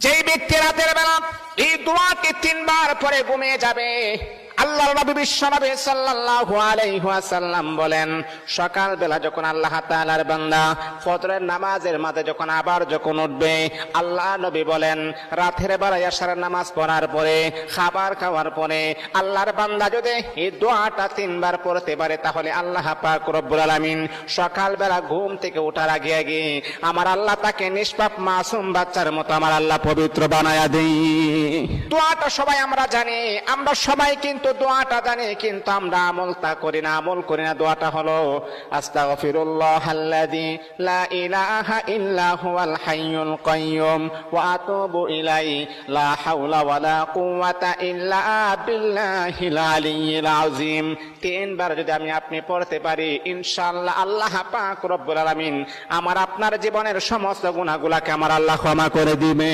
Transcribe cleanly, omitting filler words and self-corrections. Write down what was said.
যেই ব্যক্তি রাতের বেলা এই দোয়াটি 3 বার পরে ঘুমিয়ে যাবে, আল্লাহর নবী বিশ্বনবী সাল্লাল্লাহু আলাইহি ওয়াসাল্লাম বলেন, সকাল বেলা যখন আল্লাহ তাআলার বান্দা ফজরের নামাজের মাঝে যখন উঠবে, আল্লাহ নবী বলেন রাতের বেলা এশারের নামাজ পড়ার পরে, খাবার খাওয়ার পরে আল্লাহর বান্দা যদি এই দোয়াটা 3 বার পড়তে পারে, তাহলে আল্লাহ পাক রব্বুল আলামিন সকাল বেলা ঘুম থেকে ওঠার আগে আমার আল্লাহ তাকে নিষ্পাপ মাসুম বাচ্চার মতো আমার আল্লাহ পবিত্র বানায়া দেই। দোয়াটা সবাই আমরা জানি, আমরা সবাই কিন্তু দোয়াটা জানি, কিন্তু আমরা আমল করি না। দোয়াটা হলো আস্তাগফিরুল্লাহাল্লাযী লা ইলাহা ইল্লা হুয়াল হাইয়ুল কাইয়্যুম ওয়া আতুবু ইলাইহি লা হাওলা ওয়ালা কুওয়াতা ইল্লা বিল্লাহিল আলিয়্যিল আযীম। 3 বার যদি আপনি পড়তে পারি, ইনশাআল্লাহ আল্লাহ পাক রব্বুল আলামিন আমার আপনার জীবনের সমস্ত গুনাহগুলোকে আমার আল্লাহ ক্ষমা করে দিবেন।